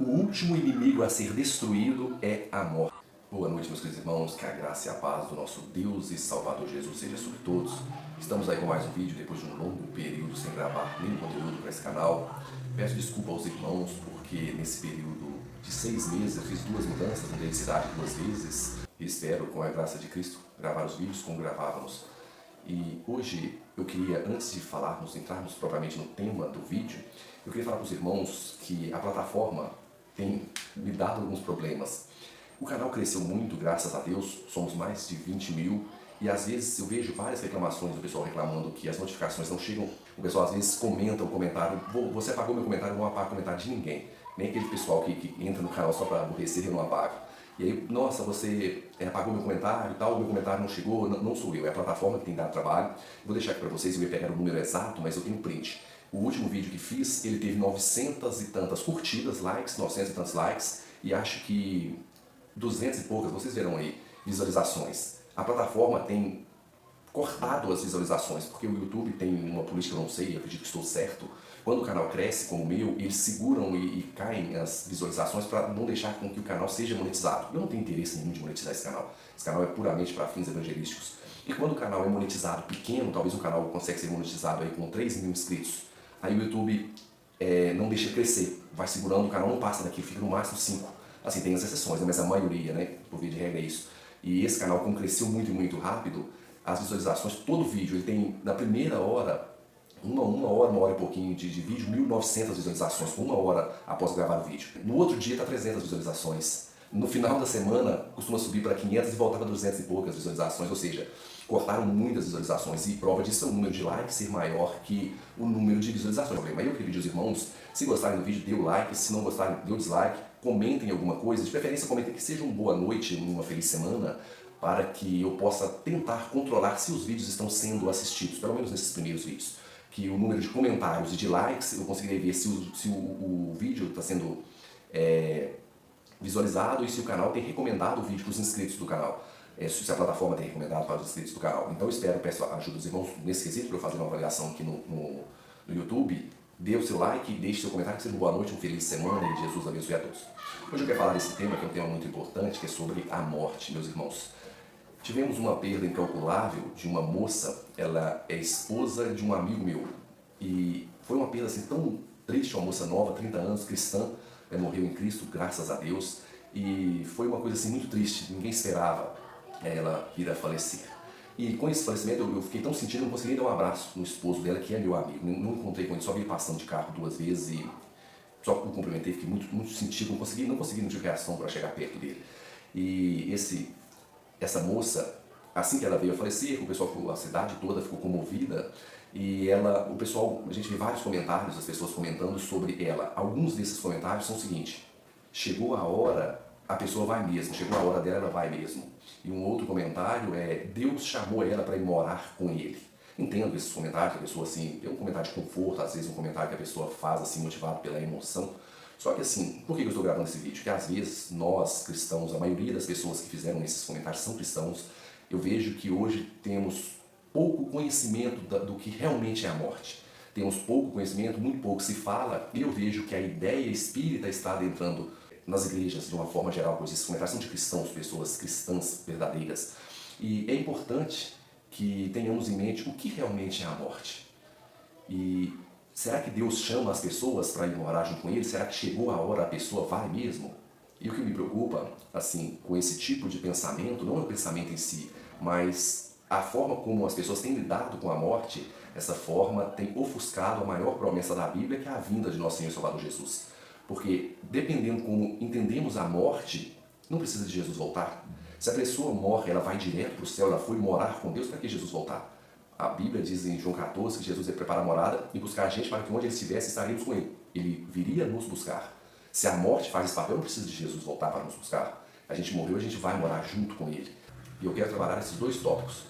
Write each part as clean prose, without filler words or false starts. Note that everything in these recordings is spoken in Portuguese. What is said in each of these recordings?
O último inimigo a ser destruído é a morte. Boa noite, meus queridos irmãos, que a graça e a paz do nosso Deus e Salvador Jesus seja sobre todos. Estamos aí com mais um vídeo, depois de um longo período sem gravar nenhum conteúdo para esse canal. Peço desculpa aos irmãos, porque nesse período de 6 meses eu fiz 2 mudanças, mudei de cidade 2 vezes. E espero, com a graça de Cristo, gravar os vídeos como gravávamos. E hoje eu queria, antes de entrarmos propriamente no tema do vídeo, eu queria falar para os irmãos que a plataforma tem me dado alguns problemas. O canal cresceu muito, graças a Deus, somos mais de 20 mil, e às vezes eu vejo várias reclamações do pessoal reclamando que as notificações não chegam. O pessoal às vezes comenta o comentário, você apagou meu comentário, eu não apago o comentário de ninguém. Nem aquele pessoal que entra no canal só para aborrecer e eu não apago. E aí, nossa, você apagou meu comentário e tal, meu comentário não chegou, não sou eu, é a plataforma que tem dado trabalho. Vou deixar aqui para vocês, eu ia pegar o número exato, mas eu tenho print. O último vídeo que fiz, ele teve 900 e tantas curtidas, likes, 900 e tantos likes, e acho que 200 e poucas, vocês verão aí, visualizações. A plataforma tem cortado as visualizações, porque o YouTube tem uma política, eu não sei, eu acredito que estou certo. Quando o canal cresce como o meu, eles seguram e caem as visualizações para não deixar com que o canal seja monetizado. Eu não tenho interesse nenhum de monetizar esse canal. Esse canal é puramente para fins evangelísticos. E quando o canal é monetizado pequeno, talvez o canal consiga ser monetizado aí com 3 mil inscritos, aí o YouTube não deixa crescer, vai segurando, o canal não passa daqui, fica no máximo 5. Assim, tem as exceções, mas a maioria, né, por via de regra é isso. E esse canal, como cresceu muito e muito rápido, as visualizações, todo vídeo, ele tem, na primeira hora, uma hora e pouquinho de vídeo, 1.900 visualizações, com 1 hora após gravar o vídeo. No outro dia está 300 visualizações. No final da semana, costuma subir para 500 e voltar para 200 e poucas visualizações, ou seja, cortaram muitas visualizações, e prova disso é o número de likes ser maior que o número de visualizações. Mas eu queria pedir aos irmãos, se gostarem do vídeo, dê o like, se não gostarem, dê o dislike, comentem alguma coisa, de preferência comentem que seja uma boa noite, uma feliz semana, para que eu possa tentar controlar se os vídeos estão sendo assistidos, pelo menos nesses primeiros vídeos. Que o número de comentários e de likes, eu conseguirei ver se o vídeo está sendo visualizado e se o canal tem recomendado o vídeo para os inscritos do canal. Se a plataforma tem recomendado para os inscritos do canal. Então eu peço a ajuda dos irmãos nesse quesito para eu fazer uma avaliação aqui no YouTube. Dê o seu like, deixe seu comentário, que seja uma boa noite, uma feliz semana e Jesus abençoe a todos. Hoje eu quero falar desse tema, que é um tema muito importante, que é sobre a morte, meus irmãos. Tivemos uma perda incalculável de uma moça, ela é esposa de um amigo meu. E foi uma perda assim tão triste, uma moça nova, 30 anos, cristã, morreu em Cristo, graças a Deus. E foi uma coisa assim muito triste, ninguém esperava ela vir a falecer. E com esse falecimento eu fiquei tão sentido, eu não consegui dar um abraço no esposo dela, que é meu amigo. Não encontrei com ele, só vi passando de carro 2 vezes e só o cumprimentei, fiquei muito sentido, não tive reação para chegar perto dele. E essa moça, assim que ela veio a falecer, o pessoal a cidade toda ficou comovida, e a gente vê vários comentários das pessoas comentando sobre ela. Alguns desses comentários são o seguinte: chegou a hora, a pessoa vai mesmo, chegou a hora dela, ela vai mesmo. E um outro comentário é: Deus chamou ela para ir morar com ele. Entendo esses comentários, a pessoa assim, é um comentário de conforto, às vezes um comentário que a pessoa faz assim, motivado pela emoção. Só que assim, por que eu estou gravando esse vídeo? Porque às vezes nós cristãos, a maioria das pessoas que fizeram esses comentários são cristãos. Eu vejo que hoje temos pouco conhecimento do que realmente é a morte. Temos pouco conhecimento, muito pouco se fala, e eu vejo que a ideia espírita está adentrando nas igrejas de uma forma geral, pois esses comentários são de cristãos, pessoas cristãs verdadeiras. E é importante que tenhamos em mente o que realmente é a morte. E será que Deus chama as pessoas para ir morar junto com Ele? Será que chegou a hora, a pessoa vai mesmo? E o que me preocupa, assim, com esse tipo de pensamento, não é o pensamento em si, mas a forma como as pessoas têm lidado com a morte, essa forma tem ofuscado a maior promessa da Bíblia, que é a vinda de nosso Senhor e Salvador Jesus. Porque, dependendo como entendemos a morte, não precisa de Jesus voltar. Se a pessoa morre, ela vai direto para o céu, ela foi morar com Deus, para que Jesus voltar? A Bíblia diz em João 14 que Jesus ia preparar a morada e buscar a gente para que onde ele estivesse, estaríamos com ele. Ele viria nos buscar. Se a morte faz esse papel, não precisa de Jesus voltar para nos buscar. A gente morreu, a gente vai morar junto com ele. E eu quero trabalhar esses 2 tópicos,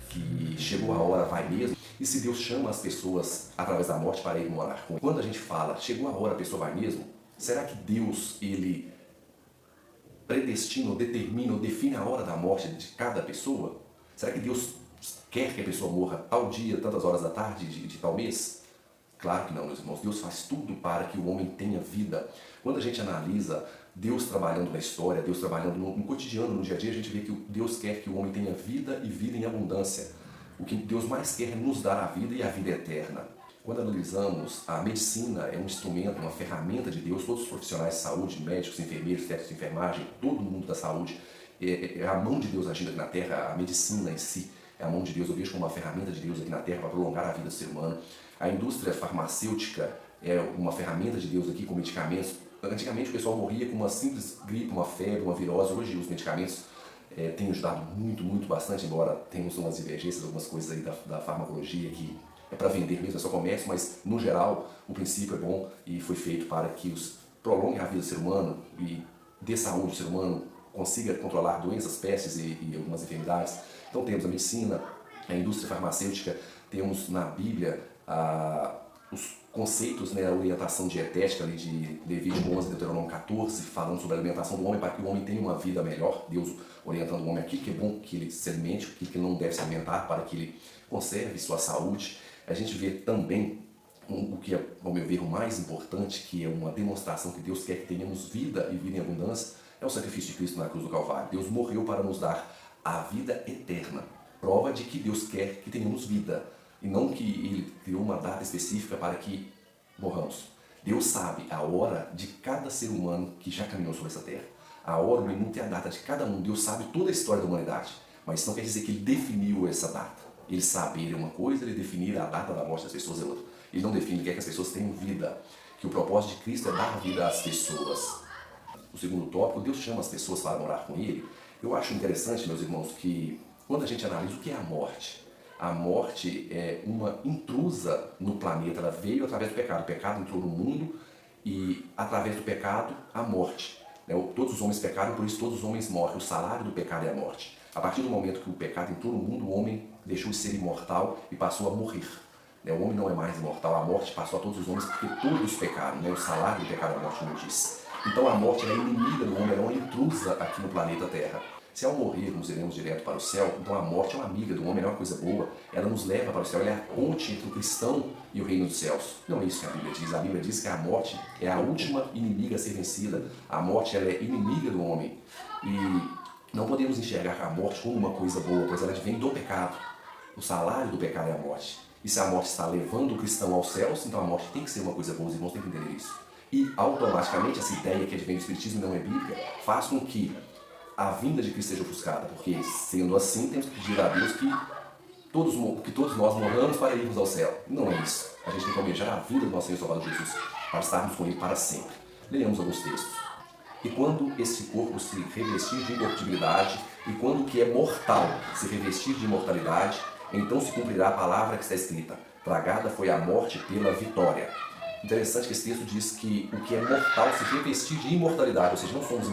que chegou a hora, vai mesmo, e se Deus chama as pessoas através da morte para ir morar com ele. Quando a gente fala, chegou a hora, a pessoa vai mesmo, será que Deus, ele predestina, ou determina, ou define a hora da morte de cada pessoa? Será que Deus quer que a pessoa morra tal dia, tantas horas da tarde de tal mês? Claro que não, meus irmãos. Deus faz tudo para que o homem tenha vida. Quando a gente analisa Deus trabalhando na história, Deus trabalhando no cotidiano, no dia a dia, a gente vê que Deus quer que o homem tenha vida e vida em abundância. O que Deus mais quer é nos dar a vida e a vida eterna. Quando analisamos, a medicina é um instrumento, uma ferramenta de Deus. Todos os profissionais de saúde, médicos, enfermeiros, técnicos de enfermagem, todo mundo da saúde, é a mão de Deus agindo aqui na Terra. A medicina em si é a mão de Deus. Eu vejo como uma ferramenta de Deus aqui na Terra para prolongar a vida do ser humano. A indústria farmacêutica é uma ferramenta de Deus aqui com medicamentos. Antigamente o pessoal morria com uma simples gripe, uma febre, uma virose. Hoje os medicamentos têm ajudado muito, bastante, embora tenhamos umas divergências, algumas coisas aí da farmacologia que é para vender mesmo, é só comércio, mas no geral o princípio é bom e foi feito para que prolongue a vida do ser humano e dê saúde ao ser humano, consiga controlar doenças, pestes e algumas enfermidades. Então temos a medicina, a indústria farmacêutica, temos na Bíblia os conceitos, né, a orientação dietética ali de Levítico 11, Deuteronômio 14, falando sobre a alimentação do homem para que o homem tenha uma vida melhor. Deus orientando o homem aqui que é bom que ele se alimente, o que ele não deve se alimentar para que ele conserve sua saúde. A gente vê também o que é, ao meu ver, o mais importante, que é uma demonstração que Deus quer que tenhamos vida e vida em abundância, é o sacrifício de Cristo na cruz do Calvário. Deus morreu para nos dar a vida eterna. Prova de que Deus quer que tenhamos vida e não que Ele criou uma data específica para que morramos. Deus sabe a hora de cada ser humano que já caminhou sobre essa terra. A hora, o minuto e a data de cada um. Deus sabe toda a história da humanidade, mas isso não quer dizer que Ele definiu essa data. Ele saber é uma coisa, Ele definir a data da morte das pessoas é outra. Ele não define, Ele quer que as pessoas tenham vida, que o propósito de Cristo é dar vida às pessoas. O segundo tópico, Deus chama as pessoas para morar com Ele. Eu acho interessante, meus irmãos, que quando a gente analisa o que é a morte é uma intrusa no planeta, ela veio através do pecado. O pecado entrou no mundo e através do pecado, a morte. Todos os homens pecaram, por isso todos os homens morrem. O salário do pecado é a morte. A partir do momento que o pecado entrou no mundo, o homem deixou de ser imortal e passou a morrer. O homem não é mais imortal, a morte passou a todos os homens porque todos pecaram. O salário do pecado é a morte, como diz. Então a morte é inimiga do homem, ela é uma intrusa aqui no planeta Terra. Se ao morrermos iremos direto para o céu, então a morte é uma amiga do homem, é uma coisa boa, ela nos leva para o céu, ela é a ponte entre o cristão e o reino dos céus. Não é isso que a Bíblia diz. A Bíblia diz que a morte é a última inimiga a ser vencida. A morte ela é inimiga do homem. E não podemos enxergar a morte como uma coisa boa, pois ela vem do pecado. O salário do pecado é a morte. E se a morte está levando o cristão aos céus, então a morte tem que ser uma coisa boa, os irmãos têm que entender isso. E automaticamente essa ideia que advém do Espiritismo não é bíblica faz com que a vinda de Cristo seja ofuscada, porque sendo assim temos que pedir a Deus que todos nós morramos para irmos ao céu. Não é isso. A gente tem que almejar a vida do nosso Senhor Salvador Jesus para estarmos com Ele para sempre. Leamos alguns textos. E quando esse corpo se revestir de incorruptibilidade, e quando o que é mortal se revestir de imortalidade, então se cumprirá a palavra que está escrita: tragada foi a morte pela vitória. Interessante que esse texto diz que o que é mortal se revestir de imortalidade, ou seja, não somos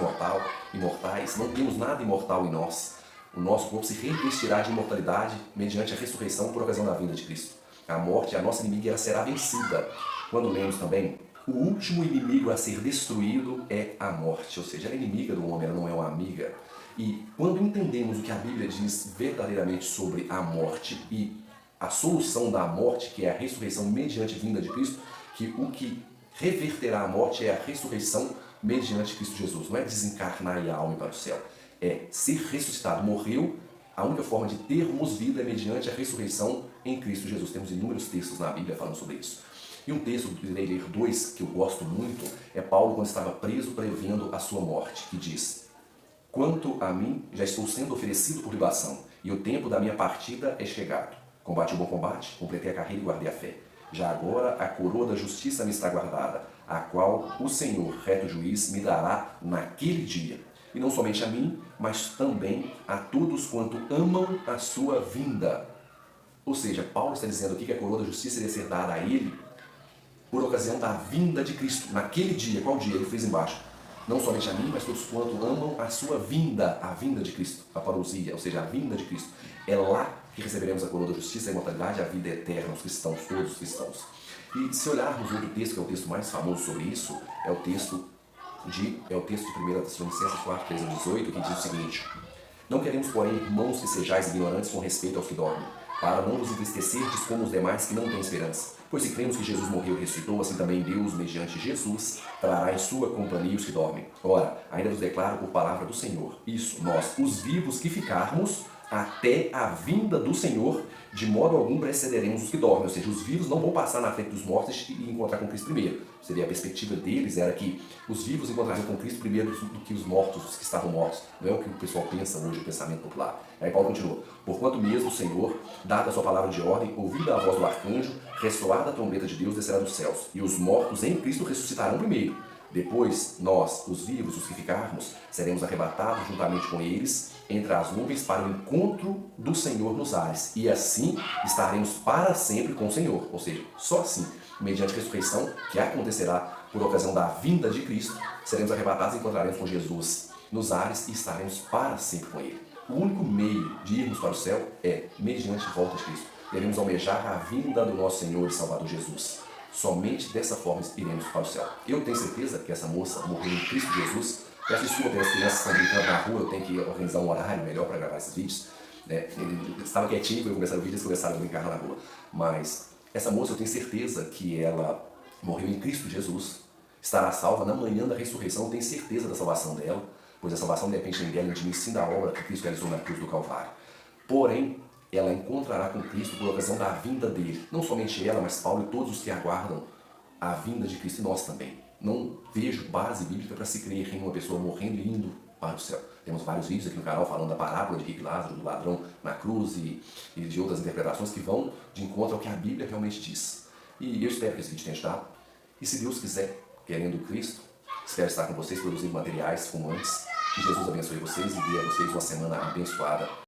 imortais, não temos nada imortal em nós. O nosso corpo se revestirá de imortalidade mediante a ressurreição por ocasião da vinda de Cristo. A morte, a nossa inimiga, ela será vencida. Quando lemos também, o último inimigo a ser destruído é a morte, ou seja, ela é inimiga do homem, ela não é uma amiga. E quando entendemos o que a Bíblia diz verdadeiramente sobre a morte e a solução da morte, que é a ressurreição mediante a vinda de Cristo, que o que reverterá a morte é a ressurreição mediante Cristo Jesus. Não é desencarnar e a alma para o céu, é ser ressuscitado. Morreu, a única forma de termos vida é mediante a ressurreição em Cristo Jesus. Temos inúmeros textos na Bíblia falando sobre isso. E um texto, irei ler dois, que eu gosto muito, é Paulo quando estava preso prevendo a sua morte, que diz: quanto a mim, já estou sendo oferecido por libação, e o tempo da minha partida é chegado. Combati o bom combate, completei a carreira e guardei a fé. Já agora a coroa da justiça me está guardada, a qual o Senhor, reto juiz, me dará naquele dia. E não somente a mim, mas também a todos quanto amam a sua vinda. Ou seja, Paulo está dizendo aqui que a coroa da justiça iria ser dada a ele por ocasião da vinda de Cristo. Naquele dia, qual dia? Ele fez embaixo. Não somente a mim, mas todos quanto amam a sua vinda, a vinda de Cristo, a parousia, ou seja, a vinda de Cristo. É lá que receberemos a coroa da justiça, a imortalidade, a vida eterna, os cristãos, todos os cristãos. E se olharmos outro texto, que é o texto mais famoso sobre isso, é o texto de 1 Tessalonicenses 4, 13 a 18, que diz o seguinte: não queremos, porém, irmãos, que sejais ignorantes com respeito aos que dormem, para não vos entristecerdes como os demais que não têm esperança. Pois se cremos que Jesus morreu e ressuscitou, assim também Deus, mediante Jesus, trará em sua companhia os que dormem. Ora, ainda vos declaro por palavra do Senhor, isso, nós, os vivos que ficarmos, até a vinda do Senhor, de modo algum precederemos os que dormem. Ou seja, os vivos não vão passar na frente dos mortos e encontrar com Cristo primeiro. Seria a perspectiva deles, era que os vivos encontrariam com Cristo primeiro do que os mortos, os que estavam mortos. Não é o que o pessoal pensa hoje, o pensamento popular. Aí Paulo continua, porquanto mesmo o Senhor, dada a sua palavra de ordem, ouvida a voz do arcanjo, ressoada a trombeta de Deus, descerá dos céus, e os mortos em Cristo ressuscitarão primeiro. Depois, nós, os vivos, os que ficarmos, seremos arrebatados juntamente com eles entre as nuvens para o encontro do Senhor nos ares. E assim estaremos para sempre com o Senhor. Ou seja, só assim, mediante a ressurreição que acontecerá por ocasião da vinda de Cristo, seremos arrebatados e encontraremos com Jesus nos ares e estaremos para sempre com Ele. O único meio de irmos para o céu é mediante a volta de Cristo. Devemos almejar a vinda do nosso Senhor e Salvador Jesus. Somente dessa forma iremos para o céu. Eu tenho certeza que essa moça morreu em Cristo Jesus. Peço desculpa pelas crianças que estão brincando na rua, eu tenho que organizar um horário melhor para gravar esses vídeos. Ele estava quietinho quando eu começar o vídeo, eles começaram a brincar na rua. Mas essa moça, eu tenho certeza que ela morreu em Cristo Jesus, estará salva na manhã da ressurreição, eu tenho certeza da salvação dela, pois a salvação depende nem dela, nem sim da obra que Cristo realizou na cruz do Calvário. Porém, ela encontrará com Cristo por ocasião da vinda dele. Não somente ela, mas Paulo e todos os que aguardam a vinda de Cristo e nós também. Não vejo base bíblica para se crer em uma pessoa morrendo e indo para o céu. Temos vários vídeos aqui no canal falando da parábola de Rico e Lázaro, do ladrão na cruz e de outras interpretações que vão de encontro ao que a Bíblia realmente diz. E eu espero que esse vídeo tenha ajudado. E se Deus quiser, querendo Cristo, espero estar com vocês produzindo materiais como antes. Que Jesus abençoe vocês e dê a vocês uma semana abençoada.